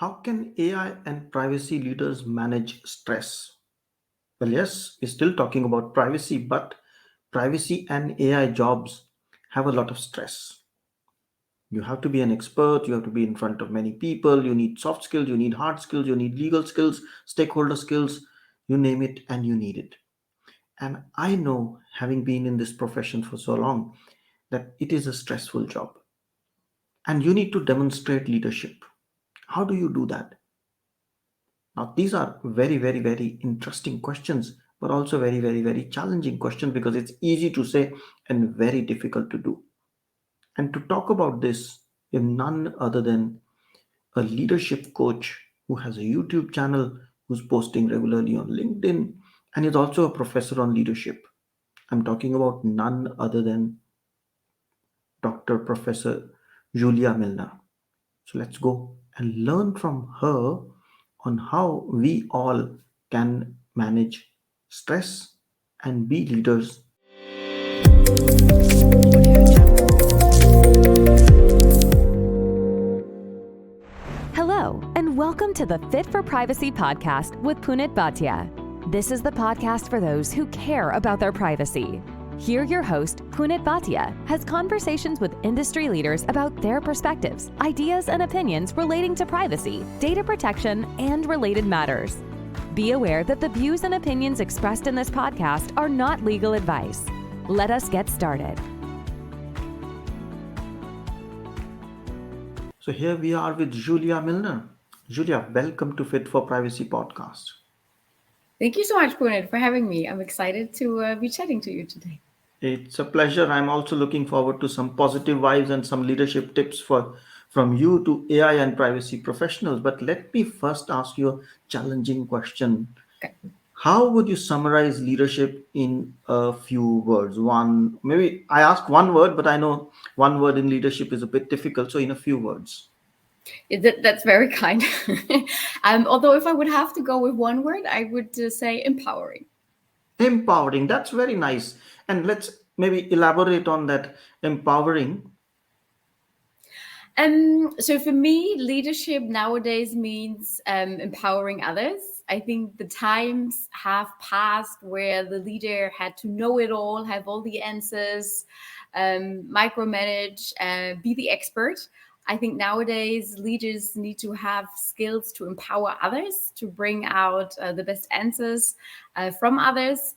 How can AI and privacy leaders manage stress? Well, yes, we're still talking about privacy, but privacy and AI jobs have a lot of stress. You have to be an expert, you have to be in front of many people, you need soft skills, you need hard skills, you need legal skills, stakeholder skills, you name it, and you need it. And I know, having been in this profession for so long, that it is a stressful job. And you need to demonstrate leadership. How do you do that? Now, these are very, very, very interesting questions, but also very, very, very challenging questions because it's easy to say and very difficult to do. And to talk about this is none other than a leadership coach who has a YouTube channel, who's posting regularly on LinkedIn, and is also a professor on leadership. I'm talking about none other than Dr. Professor Julia Milner. So let's go and learn from her on how we all can manage stress and be leaders. Hello, and welcome to the Fit for Privacy podcast with Punit Bhatia. This is the podcast for those who care about their privacy. Here, your host, Punit Bhatia, has conversations with industry leaders about their perspectives, ideas, and opinions relating to privacy, data protection, and related matters. Be aware that the views and opinions expressed in this podcast are not legal advice. Let us get started. So here we are with Julia Milner. Julia, welcome to Fit for Privacy podcast. Thank you so much, Punit, for having me. I'm excited to be chatting to you today. It's a pleasure. I'm also looking forward to some positive vibes and some leadership tips from you to AI and privacy professionals. But let me first ask you a challenging question. Okay. How would you summarize leadership in a few words? One, maybe I ask one word, but I know one word in leadership is a bit difficult. So in a few words. That's very kind. Although if I would have to go with one word, I would say empowering. Empowering. That's very nice. And let's maybe elaborate on that empowering. So for me, leadership nowadays means empowering others. I think the times have passed where the leader had to know it all, have all the answers, micromanage, be the expert. I think nowadays leaders need to have skills to empower others, to bring out the best answers from others.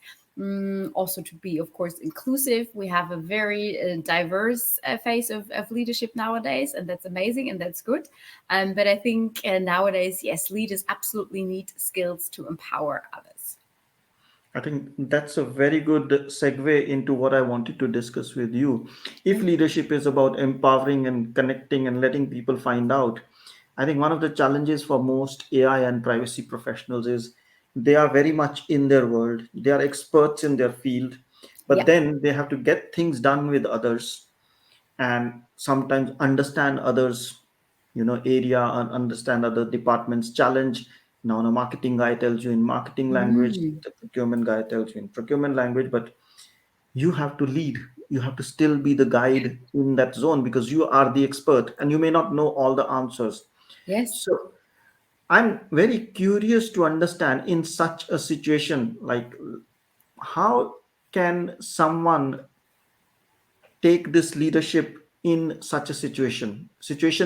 Also to be, of course, inclusive. We have a very diverse phase of leadership nowadays, and that's amazing and that's good. But I think nowadays, yes, leaders absolutely need skills to empower others. I think that's a very good segue into what I wanted to discuss with you. If leadership is about empowering and connecting and letting people find out, I think one of the challenges for most AI and privacy professionals is they are very much in their world. They are experts in their field, but then they have to get things done with others and sometimes understand others area and understand other departments challenge. Now a marketing guy tells you in marketing language, the procurement guy tells you in procurement language, but you have to lead. You have to still be the guide in that zone because you are the expert and you may not know all the answers. Yes. So I'm very curious to understand in such a situation, like how can someone take this leadership in such a situation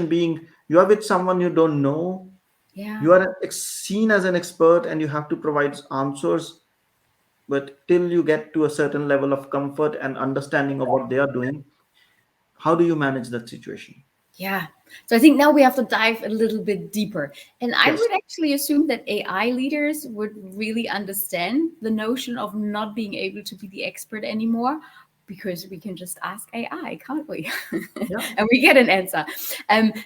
being you are with someone you don't know, you are seen as an expert and you have to provide answers, but till you get to a certain level of comfort and understanding of what they are doing, how do you manage that situation? Yeah. So I think now we have to dive a little bit deeper. And I Yes. would actually assume that AI leaders would really understand the notion of not being able to be the expert anymore, because we can just ask AI, can't we? Yeah. And we get an answer.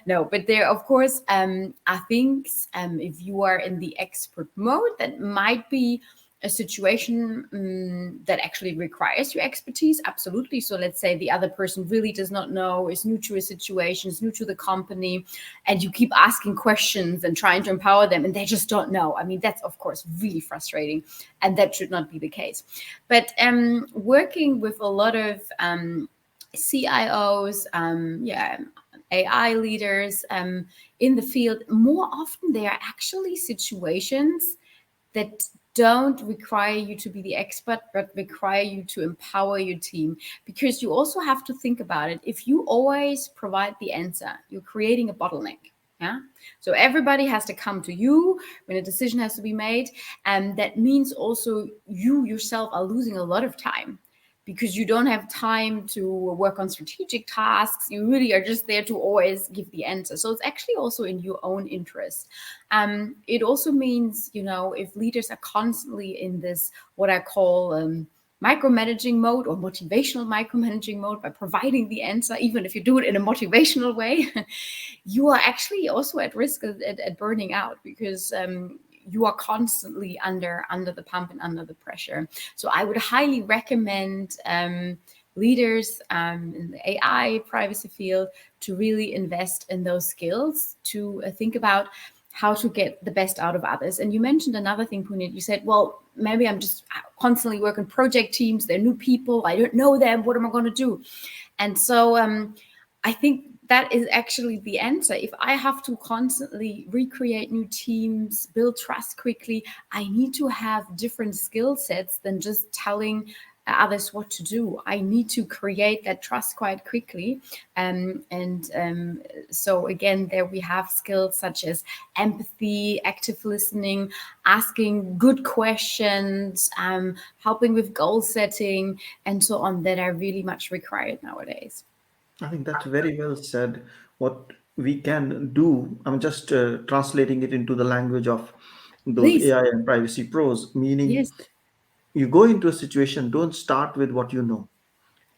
No, but there, of course, are things, if you are in the expert mode, that might be a situation that actually requires your expertise. Absolutely. So let's say the other person really does not know, is new to a situation, is new to the company, and you keep asking questions and trying to empower them and they just don't know. I mean, that's of course really frustrating, and that should not be the case. But working with a lot of CIOs, AI leaders in the field, more often they are actually situations that don't require you to be the expert, but require you to empower your team. Because you also have to think about it. If you always provide the answer, you're creating a bottleneck. Yeah. So everybody has to come to you when a decision has to be made. And that means also you yourself are losing a lot of time because you don't have time to work on strategic tasks. You really are just there to always give the answer. So it's actually also in your own interest. It also means, if leaders are constantly in this, what I call micromanaging mode or motivational micromanaging mode by providing the answer, even if you do it in a motivational way, you are actually also at risk at burning out because you are constantly under the pump and under the pressure. So I would highly recommend leaders in the AI privacy field to really invest in those skills, to think about how to get the best out of others. And you mentioned another thing, Punit. You said, well, maybe I'm just constantly working project teams. They're new people. I don't know them. What am I going to do? And so I think that is actually the answer. If I have to constantly recreate new teams, build trust quickly, I need to have different skill sets than just telling others what to do. I need to create that trust quite quickly. So again, there we have skills such as empathy, active listening, asking good questions, helping with goal setting, and so on, that are really much required nowadays. I think that's very well said. What we can do, I'm just translating it into the language of those Please. AI and privacy pros, meaning Yes. you go into a situation, don't start with what you know.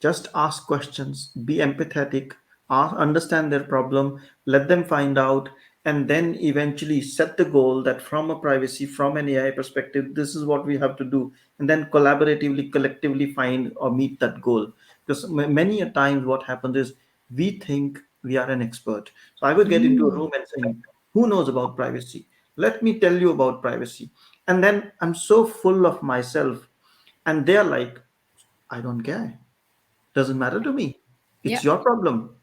Just ask questions, be empathetic, understand their problem, let them find out, and then eventually set the goal that from a privacy, from an AI perspective, this is what we have to do. And then collaboratively, collectively find or meet that goal. Because many a times what happens is we think we are an expert. So I would get into a Mm. room and saying, who knows about privacy? Let me tell you about privacy. And then I'm so full of myself. And they're like, I don't care, doesn't matter to me. It's Yeah. your problem.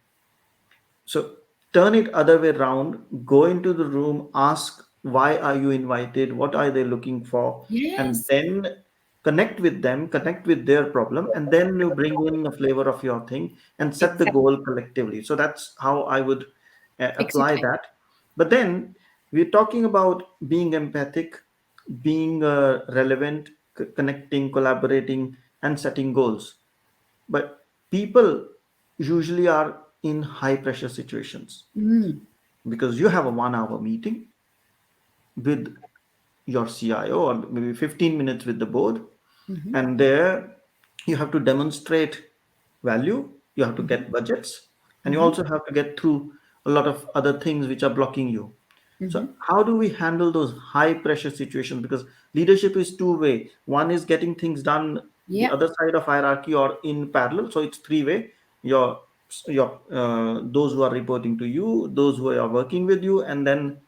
So turn it other way around. Go into the room, ask why are you invited, what are they looking for, and Yes. then connect with them, connect with their problem, and then you bring in a flavor of your thing and set the Exactly. goal collectively. So that's how I would apply Exactly. that. But then we're talking about being empathic, being relevant, connecting, collaborating, and setting goals. But people usually are in high pressure situations Mm. because you have a 1 hour meeting with your CIO or maybe 15 minutes with the board, Hmm. and there you have to demonstrate value, you have to Hmm. get budgets, and you Hmm. also have to get through a lot of other things which are blocking you. So Hmm. how do we handle those high pressure situations? Because leadership is two-way. One is getting things done the Yeah. other side of hierarchy or in parallel. So it's three-way. Your those who are reporting to you, those who are working with you, and then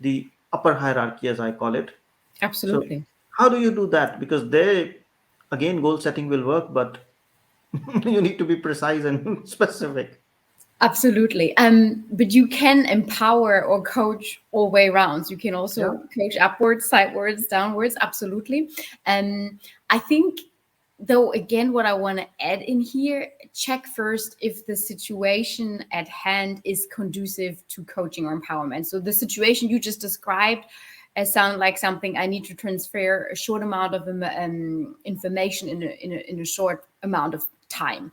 the upper hierarchy, as I call it. So Absolutely. how do you do that? Because they, again, goal setting will work, but you need to be precise and specific. Absolutely. But you can empower or coach all way rounds. You can Yeah. also coach upwards, sidewards, downwards. Absolutely. I think, though, again, what I want to add in here, check first if the situation at hand is conducive to coaching or empowerment. So the situation you just described sound like something I need to transfer a short amount of information in a short amount of time.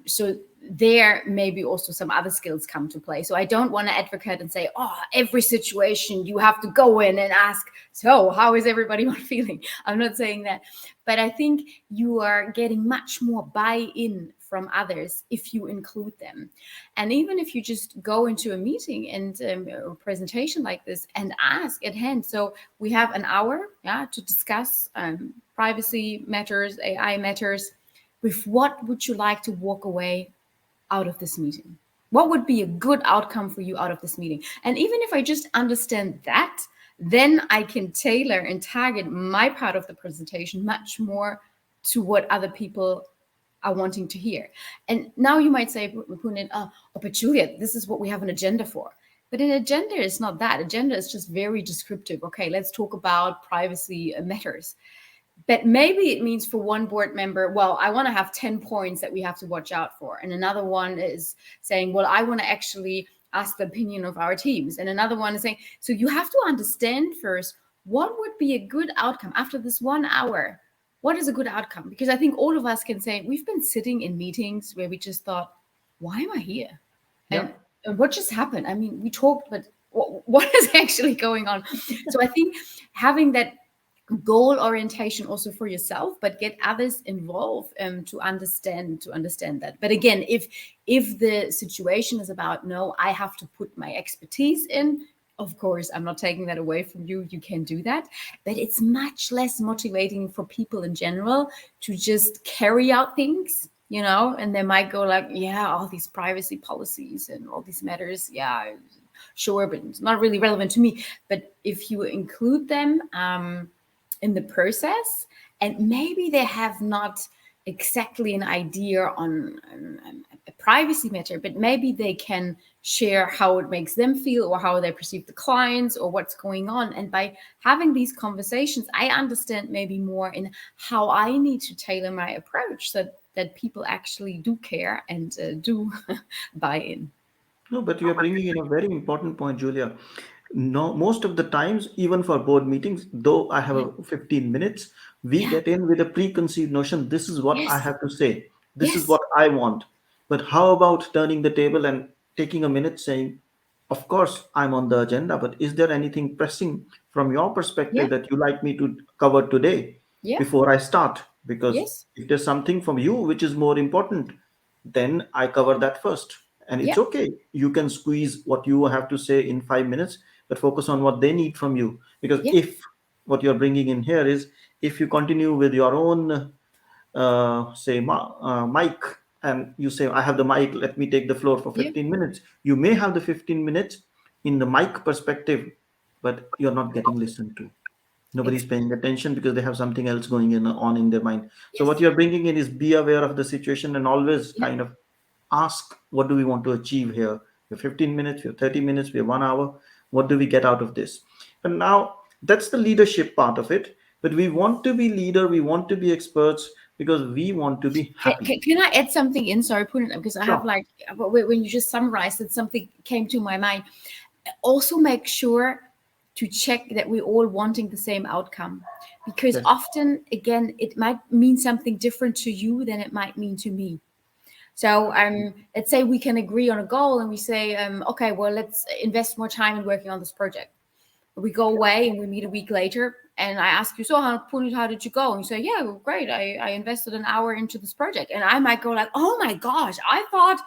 So there maybe also some other skills come to play. So I don't want to advocate and say, oh, every situation you have to go in and ask, so how is everybody feeling? I'm not saying that. But I think you are getting much more buy-in from others if you include them. And even if you just go into a meeting and a presentation like this and ask at hand, so we have an hour, yeah, to discuss privacy matters, AI matters. With what would you like to walk away out of this meeting? What would be a good outcome for you out of this meeting? And even if I just understand that, then I can tailor and target my part of the presentation much more to what other people are wanting to hear. And now you might say, Punit, oh, but Juliet, this is what we have an agenda for. But an agenda is not that. Agenda is just very descriptive. Okay, let's talk about privacy matters. But maybe it means for one board member, well, I want to have 10 points that we have to watch out for. And another one is saying, well, I want to actually ask the opinion of our teams. And another one is saying, so you have to understand first what would be a good outcome after this 1 hour. What is a good outcome? Because I think all of us can say we've been sitting in meetings where we just thought, why am I here? Yeah. And what just happened? I mean, we talked, but what is actually going on? So I think having that goal orientation also for yourself, but get others involved to understand that. But again, if the situation is about, no, I have to put my expertise in, of course I'm not taking that away from you, you can do that, but it's much less motivating for people in general to just carry out things, and they might go like, yeah, all these privacy policies and all these matters, yeah, sure, but it's not really relevant to me. But if you include them in the process, and maybe they have not exactly an idea on a privacy matter, but maybe they can share how it makes them feel or how they perceive the clients or what's going on. And by having these conversations, I understand maybe more in how I need to tailor my approach so that people actually do care and do buy in. No, but you are bringing in a very important point, Julia. No, most of the times, even for board meetings, though I have Yeah. a 15 minutes, we Yeah. get in with a preconceived notion. This is what I Yes. have to say. This is Yes. what I want. But how about turning the table and taking a minute saying, of course, I'm on the agenda, but is there anything pressing from your Yeah. perspective that you like me to cover today Yeah. before I start? Because Yes. if there's something from you which is more important, then I cover that first. And it's Yeah. okay. You can squeeze what you have to say in 5 minutes, but focus on what they need from you. Because Yeah. if what you're bringing in here is, if you continue with your own, say, mic, and you say, I have the mic, let me take the floor for Yeah. 15 minutes, you may have the 15 minutes in the mic perspective, but you're not getting listened to. Nobody's Ex- paying attention because they have something else going in on in their mind. So what yes. you're bringing in is, be aware of the situation and always Yeah. kind of ask, what do we want to achieve here? We're 15 minutes, we're 30 minutes, we're 1 hour. What do we get out of this? And now that's the leadership part of it. But we want to be leader, we want to be experts because we want to be Can, happy. can, can I add something in? Sorry, Punit, because I have Sure. like, when you just summarized it, something came to my mind. Also, make sure to check that we're all wanting the same outcome, because Yes. often, again, it might mean something different to you than it might mean to me. So let's say we can agree on a goal and we say, okay, well, let's invest more time in working on this project. We go away and we meet a week later, and I ask you, so Punit, how did you go? And you say, yeah, well, great. I invested an hour into this project. And I might go like, oh my gosh, I thought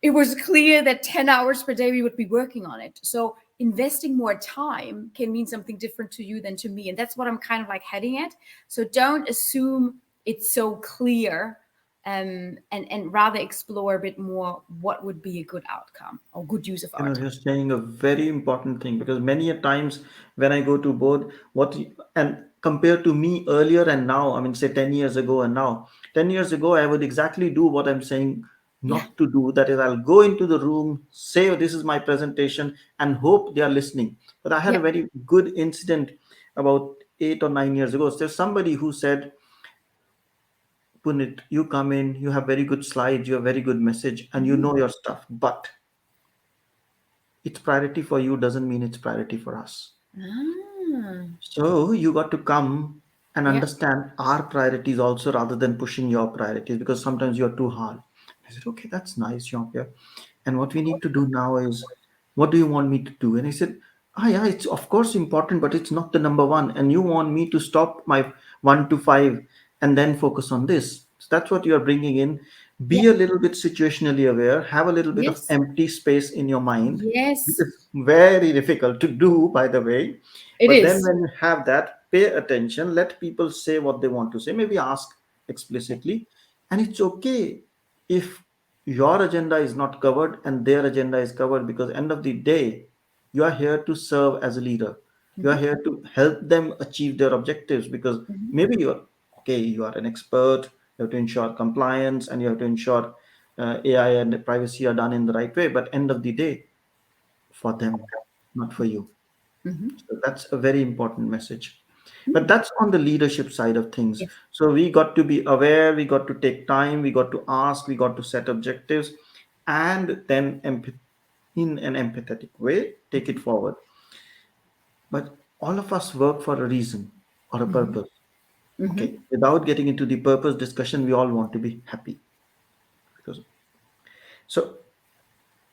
it was clear that 10 hours per day we would be working on it. So investing more time can mean something different to you than to me. And that's what I'm kind of like heading at. So don't assume it's so clear, and rather explore a bit more what would be a good outcome or good use of our time. You're saying a very important thing, because many a times when I go to board, and compared to me earlier and now, I mean, say 10 years ago and now, 10 years ago, I would exactly do what I'm saying Yeah. not to do. That is, I'll go into the room, say, "Oh, this is my presentation," and hope they are listening. But I had a Yeah. very good incident about 8 or 9 years ago. There's somebody who said, Punit, you come in, you have very good slides, you have very good message, and you Mhm. know your stuff, but it's priority for you doesn't mean it's priority for us. Ah, So you got to come and yeah. understand our priorities also, rather than pushing your priorities, because sometimes you're too hard. I said, okay, that's nice, Jean-Pierre. And what we need to do now is, what do you want me to do? And he said, ah, yeah, it's of course important, but it's not the number one. And you want me to stop my 1 to 5 and then focus on this. So that's what you're bringing in. Yeah. Be a little bit situationally aware, have a little bit of Yes. empty space in your mind, which Yes. is very difficult to do, by the way. It But then is. when you have that, pay attention, let people say what they want to say, maybe ask explicitly. And it's okay if your agenda is not covered and their agenda is covered, because end of the day, you are here to serve as a leader. You are Mhm. here to help them achieve their objectives, because Mhm. maybe you're okay, you are an expert, You have to ensure compliance, and you have to ensure AI and privacy are done in the right way. But end of the day, for them, not for you. Mm-hmm. So that's a very important message. But that's on the leadership side of things. Yes. So we got to be aware, we got to take time, we got to ask, we got to set objectives, and then in an empathetic way, take it forward. But all of us work for a reason or a Mm-hmm. purpose. Mm-hmm. Okay. Without getting into the purpose discussion, we all want to be happy. Because so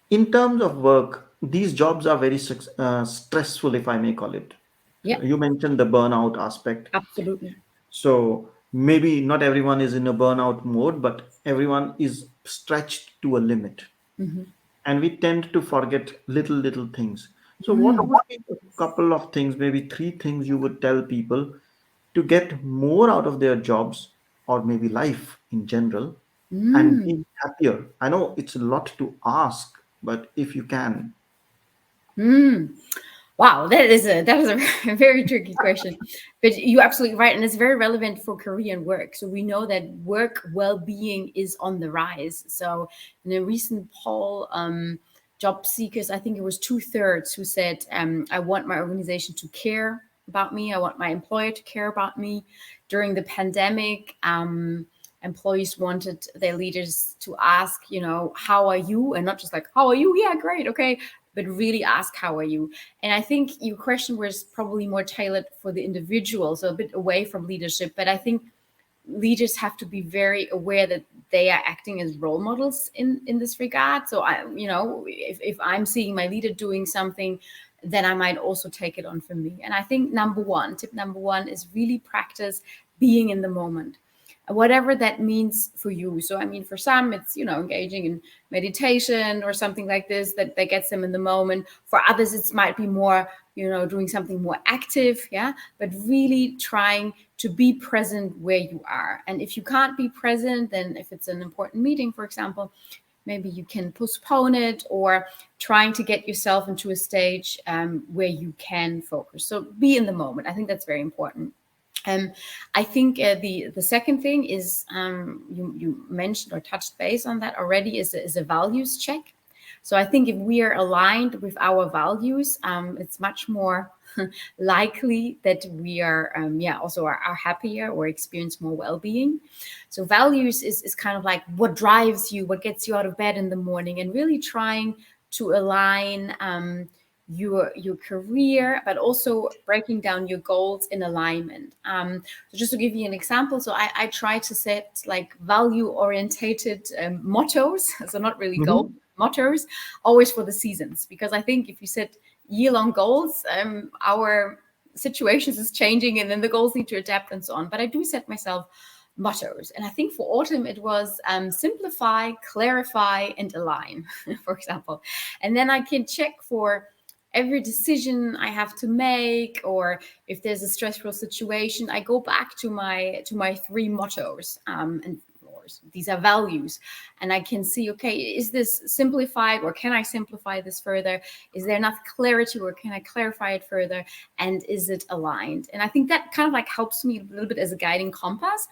in terms of work, these jobs are very stressful, if I may call it. Yeah, You mentioned the burnout aspect. absolutely. So maybe not everyone is in a burnout mode, but everyone is stretched to a limit. Mm-hmm. And we tend to forget little things. So what Mm. would be a couple of things, maybe three things you would tell people to get more out of their jobs or maybe life in general and be Mm. happier? I know it's a lot to ask, but if you can. Mm. Wow, that is a very tricky question, but you're absolutely right, and it's very relevant for career and work. So we know that work well-being is on the rise. So in a recent poll, job seekers, I think it was 2/3 who said, "I want my organization to care about me. I want my employer to care about me." During the pandemic, employees wanted their leaders to ask, "How are you?" and not just like, "How are you? Yeah, great, okay." But really ask, "How are you?" And I think your question was probably more tailored for the individual, so a bit away from leadership. But I think leaders have to be very aware that they are acting as role models in this regard. So if I'm seeing my leader doing something, then I might also take it on for me. And I think tip number one is really practice being in the moment, whatever that means for you. So I mean, for some it's engaging in meditation or something like this that gets them in the moment. For others it might be more doing something more active, yeah, but really trying to be present where you are. And if you can't be present, then if it's an important meeting, for example, maybe you can postpone it, or trying to get yourself into a stage where you can focus. So be in the moment. I think that's very important. um, I think the second thing is, you mentioned or touched base on that already, is a values check. So I think if we are aligned with our values, it's much more likely that we are also are happier or experience more well-being. So values is kind of like what drives you, what gets you out of bed in the morning, and really trying to align your career, but also breaking down your goals in alignment. So just to give you an example, so I try to set like value orientated mottos, so not really goals, Mhm. mottos, always for the seasons. Because I think if you set year-long goals, our situations is changing, and then the goals need to adapt and so on. But I do set myself mottos, and I think for autumn it was simplify, clarify, and align, for example. And then I can check for every decision I have to make, or if there's a stressful situation, I go back to my three mottos, and these are values, and I can see, okay, is this simplified, or can I simplify this further? Is there enough clarity, or can I clarify it further? And is it aligned? And I think that kind of like helps me a little bit as a guiding compass.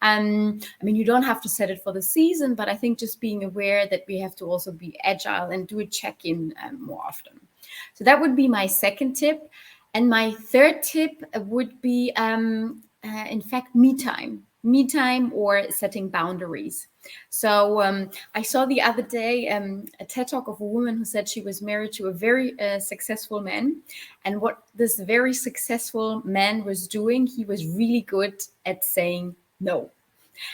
I mean, you don't have to set it for the season, but I think just being aware that we have to also be agile and do a check-in more often. So that would be my second tip. And my third tip would be, in fact, me time, or setting boundaries. So I saw the other day a TED talk of a woman who said she was married to a very successful man. And what this very successful man was doing, he was really good at saying no.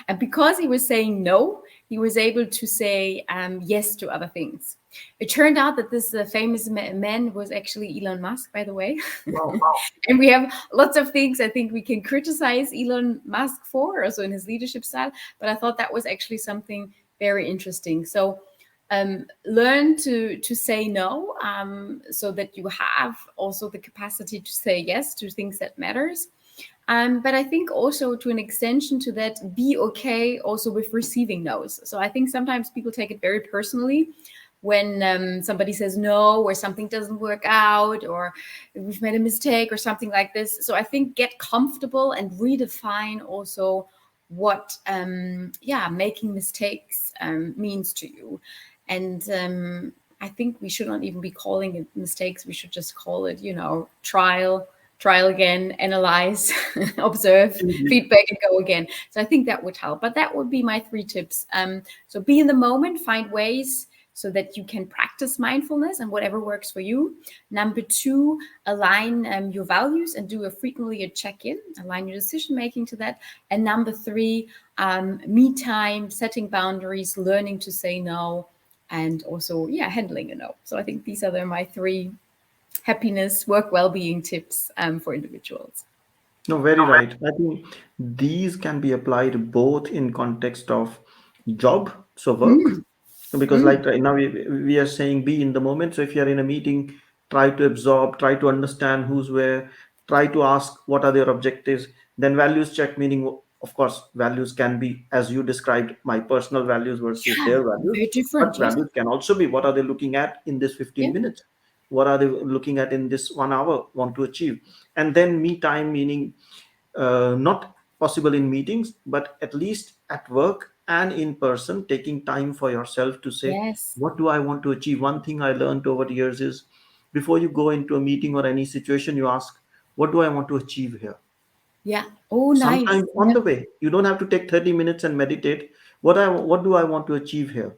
And because he was saying no, he was able to say yes to other things. It turned out that this famous man was actually Elon Musk, by the way. Wow. And we have lots of things I think we can criticize Elon Musk for, also in his leadership style. But I thought that was actually something very interesting. So learn to say no, so that you have also the capacity to say yes to things that matters. But I think also, to an extension to that, be okay also with receiving no's. So I think sometimes people take it very personally when somebody says no, or something doesn't work out, or we've made a mistake or something like this. So I think get comfortable and redefine also what making mistakes means to you. And I think we should not even be calling it mistakes. We should just call it, trial again, analyze, observe, Indeed. feedback, and go again. So I think that would help. But that would be my 3 tips. So be in the moment, find ways so that you can practice mindfulness and whatever works for you. Number 2, align your values and do frequently a check-in, align your decision making to that. And number 3, me time, setting boundaries, learning to say no, and also handling a no. So I think these are my 3 happiness, work, well-being tips for individuals. No, very right. I think these can be applied both in context of job, so work, Mm, because mm, like right now we are saying be in the moment. So if you are in a meeting, try to absorb, try to understand who's where, try to ask what are their objectives. Then values check, meaning of course values can be as you described, my personal values versus yeah, their values, very but different. Yes. values can also be what are they looking at in this Yeah. 15 minutes, what are they looking at in this 1 hour want to achieve. And then me time, meaning not possible in meetings, but at least at work and in person, taking time for yourself to say, Yes. what do I want to achieve? One thing I learned over the years is before you go into a meeting or any situation, you ask, what do I want to achieve here? Yeah. Oh, nice. Sometimes on Yeah. the way, you don't have to take 30 minutes and meditate. What do I want to achieve here?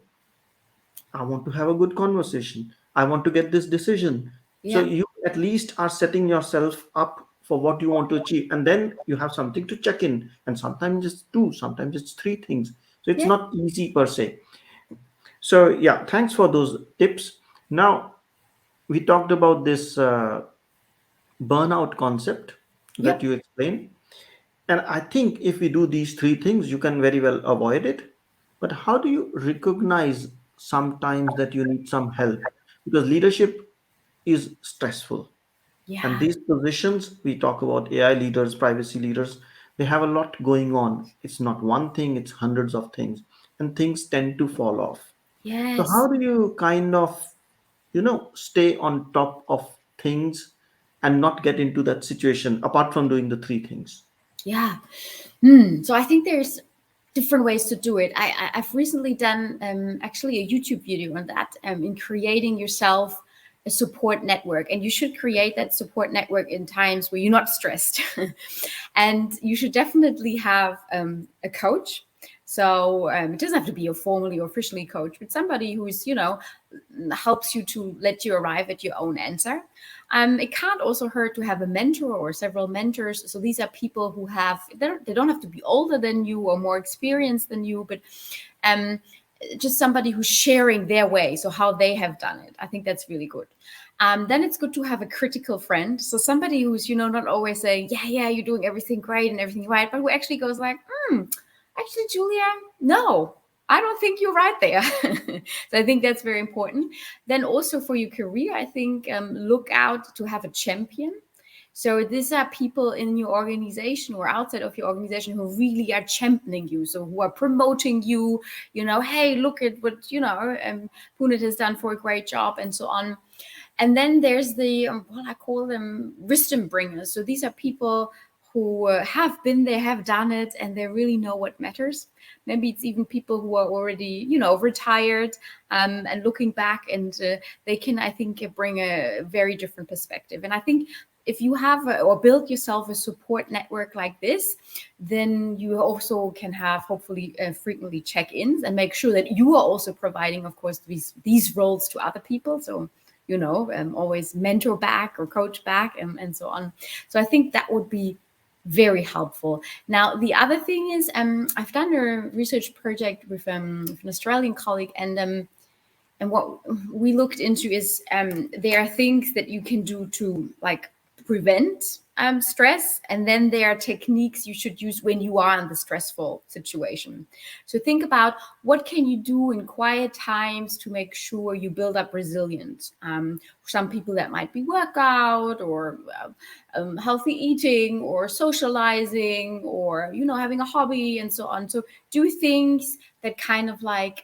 I want to have a good conversation. I want to get this decision. So Yeah. you at least are setting yourself up for what you want to achieve. And then you have something to check in. And sometimes it's two, sometimes it's three things. So it's Yeah. not easy per se. So yeah, thanks for those tips. Now we talked about this burnout concept that Yep. you explained. And I think if we do these three things, you can very well avoid it. But how do you recognize sometimes that you need some help? Because leadership is stressful. And Yeah. these positions, we talk about AI leaders, privacy leaders, they have a lot going on. It's not one thing, it's hundreds of things. And things tend to fall off. So, how Yes. do you kind of, stay on top of things and not get into that situation apart from doing the three things? Yeah. So I think there's different ways to do it. I've recently done actually a YouTube video on that, in creating yourself a support network. And you should create that support network in times where you're not stressed. And you should definitely have a coach. So it doesn't have to be a formally or officially coach, but somebody who's, helps you to let you arrive at your own answer. It can't also hurt to have a mentor or several mentors. So these are people who they don't have to be older than you or more experienced than you, but um, just somebody who's sharing their way, so how they have done it. I think that's really good. Then it's good to have a critical friend. So somebody who's, not always saying, yeah, you're doing everything great and everything right, but who actually goes like, actually, Julia, no, I don't think you're right there. So I think that's very important. Then also for your career, I think look out to have a champion. So these are people in your organization or outside of your organization who really are championing you. So who are promoting you, hey, look at what, Punit has done for a great job and so on. And then there's the, I call them wisdom bringers. So these are people who have been there, have done it, and they really know what matters. Maybe it's even people who are already, retired and looking back, and they can, I think, bring a very different perspective. And I think if you have or build yourself a support network like this, then you also can have hopefully frequently check-ins and make sure that you are also providing, of course, these roles to other people. So always mentor back or coach back and so on. So I think that would be very helpful. Now, the other thing is I've done a research project with an Australian colleague, and what we looked into is there are things that you can do to like prevent stress, and then there are techniques you should use when you are in the stressful situation. So think about what can you do in quiet times to make sure you build up resilience. Some people that might be workout or healthy eating or socializing or having a hobby and so on. So do things that kind of like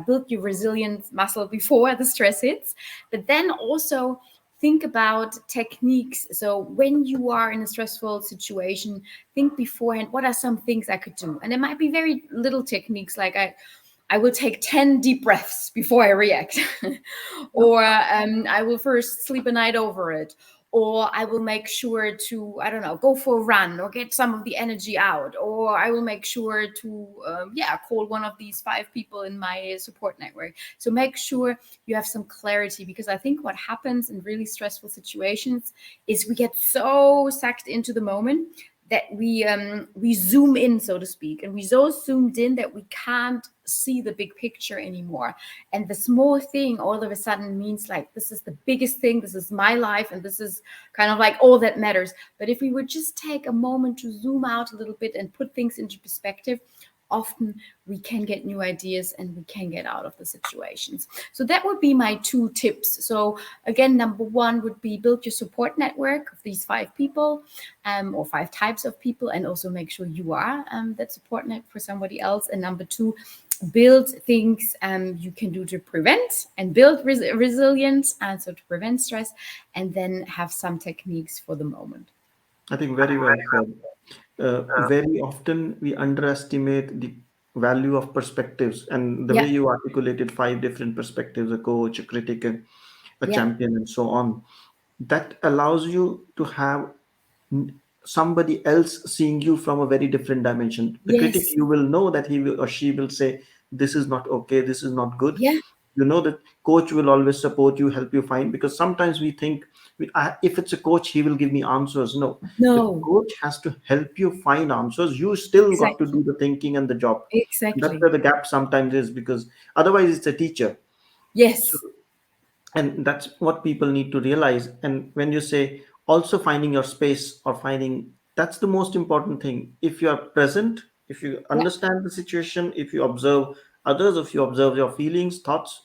build your resilience muscle before the stress hits, but then also think about techniques. So when you are in a stressful situation, think beforehand, what are some things I could do? And it might be very little techniques, like I will take 10 deep breaths before I react. Or I will first sleep a night over it. Or I will make sure to, I don't know, go for a run or get some of the energy out. Or I will make sure to, call one of these 5 people in my support network. So make sure you have some clarity, because I think what happens in really stressful situations is we get so sucked into the moment that we zoom in, so to speak, and we so zoomed in that we can't see the big picture anymore. And the small thing all of a sudden means like, this is the biggest thing, this is my life, and this is kind of like all that matters. But if we would just take a moment to zoom out a little bit and put things into perspective, often we can get new ideas and we can get out of the situations. So that would be my 2 tips. So again, number 1 would be build your support network of these 5 people, or 5 types of people, and also make sure you are that support net for somebody else. And number 2, build things you can do to prevent and build resilience, and so to prevent stress, and then have some techniques for the moment. I think very well said. Very often we underestimate the value of perspectives, and the way Yeah, you articulated 5 different perspectives, a coach, a critic, a yeah, champion, and so on, that allows you to have somebody else seeing you from a very different dimension. The critic, yes, you will know that he will or she will say, this is not okay, this is not good. yeah, You know that coach will always support you, help you find, because sometimes we think, if it's a coach, he will give me answers. No, the no, coach has to help you find answers. You still got to exactly, do the thinking and the job. And that's exactly, where the gap sometimes is, because otherwise it's a teacher. So, yes, and that's what people need to realize. And when you say also finding your space or finding, that's the most important thing. If you are present, if you yeah, understand the situation, if you observe others, if you observe your feelings, thoughts,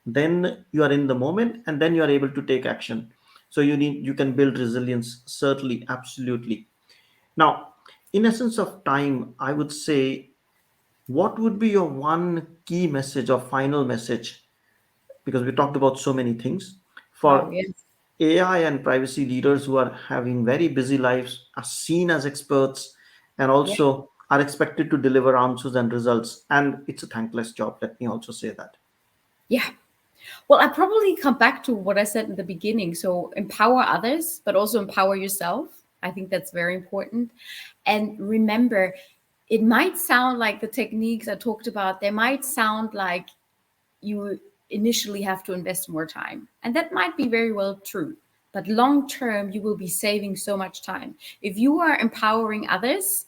then you are in the moment, and then you are able to take action. So you can build resilience, certainly, absolutely. Now, in essence of time, I would say, what would be your one key message or final message, because we talked about so many things, wow, for yes, AI and privacy leaders who are having very busy lives, are seen as experts, and yeah, also are expected to deliver answers and results. And it's a thankless job. Let me also say that. yeah. Well, I probably come back to what I said in the beginning. So empower others, but also empower yourself. I think that's very important. And remember, it might sound like the techniques I talked about, they might sound like you initially have to invest more time. And that might be very well true. But long term, you will be saving so much time. If you are empowering others,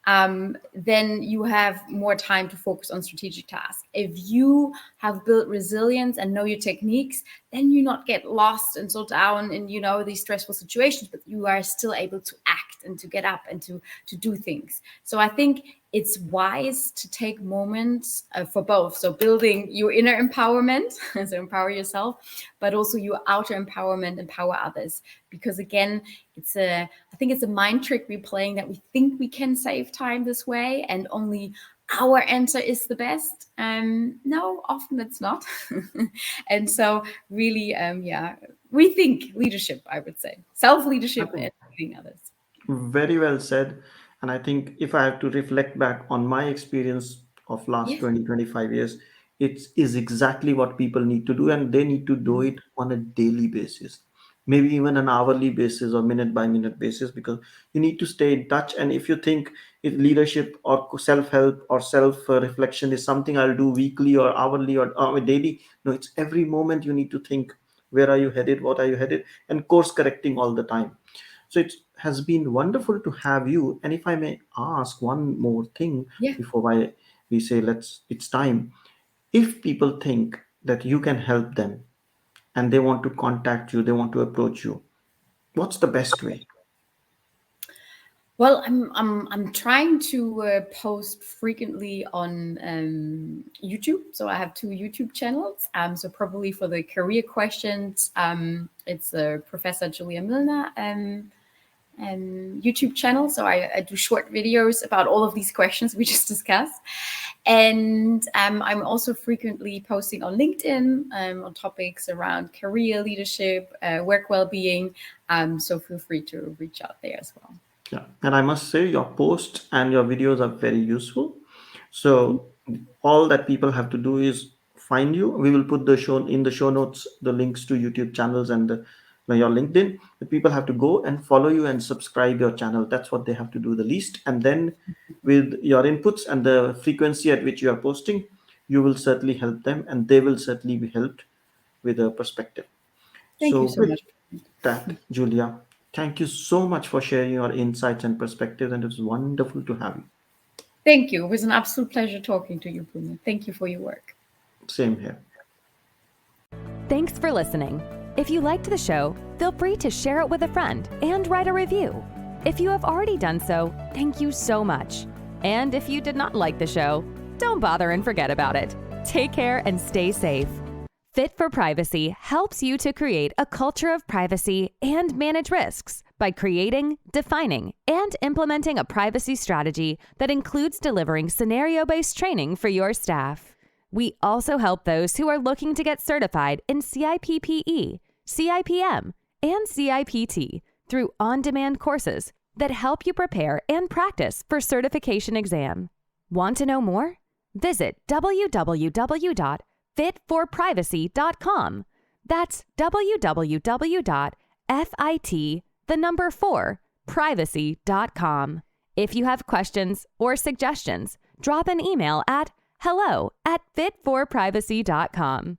then you have more time to focus on strategic tasks. If you have built resilience and know your techniques, then you not get lost and so down in these stressful situations, but you are still able to act and to get up and to do things. So I think it's wise to take moments for both. So building your inner empowerment, so empower yourself, but also your outer empowerment, empower others. Because again, I think it's a mind trick we're playing, that we think we can save time this way and only our answer is the best. No, often it's not. And so really, rethink leadership, I would say. I Self-leadership think and leading others. very well said. And I think if I have to reflect back on my experience of last Yes. 20-25 years, it is exactly what people need to do, and they need to do it on a daily basis, maybe even an hourly basis or minute by minute basis, because you need to stay in touch. And if you think if leadership or self-help or self-reflection is something I'll do weekly or hourly or daily, no, it's every moment you need to think, where are you headed, what are you headed, and course correcting all the time. So it has been wonderful to have you. And if I may ask one more thing Yeah. before we say it's time. If people think that you can help them and they want to contact you, they want to approach you, what's the best way? Well, I'm trying to post frequently on YouTube. So I have 2 YouTube channels. So probably for the career questions, it's Professor Julia Milner YouTube channel. So I do short videos about all of these questions we just discussed. And I'm also frequently posting on LinkedIn on topics around career leadership, work well-being. So feel free to reach out there as well. Yeah, and I must say your posts and your videos are very useful. So all that people have to do is find you. We will put the show notes the links to YouTube channels and your LinkedIn. The people have to go and follow you and subscribe your channel. That's what they have to do the least. And then with your inputs and the frequency at which you are posting, you will certainly help them, and they will certainly be helped with a perspective. Thank So you so with much. that, Julia, thank you so much for sharing your insights and perspectives, and it was wonderful to have you. Thank you. It was an absolute pleasure talking to you, Punit. Thank you for your work. Same here. Thanks for listening. If you liked the show, feel free to share it with a friend and write a review. If you have already done so, thank you so much. And if you did not like the show, don't bother and forget about it. Take care and stay safe. Fit for Privacy helps you to create a culture of privacy and manage risks by creating, defining, and implementing a privacy strategy that includes delivering scenario-based training for your staff. We also help those who are looking to get certified in CIPPE, CIPM, and CIPT through on-demand courses that help you prepare and practice for certification exam. Want to know more? Visit www.fitforprivacy.com. That's www.fit4privacy.com. If you have questions or suggestions, drop an email at hello@fitforprivacy.com.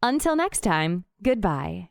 Until next time, goodbye.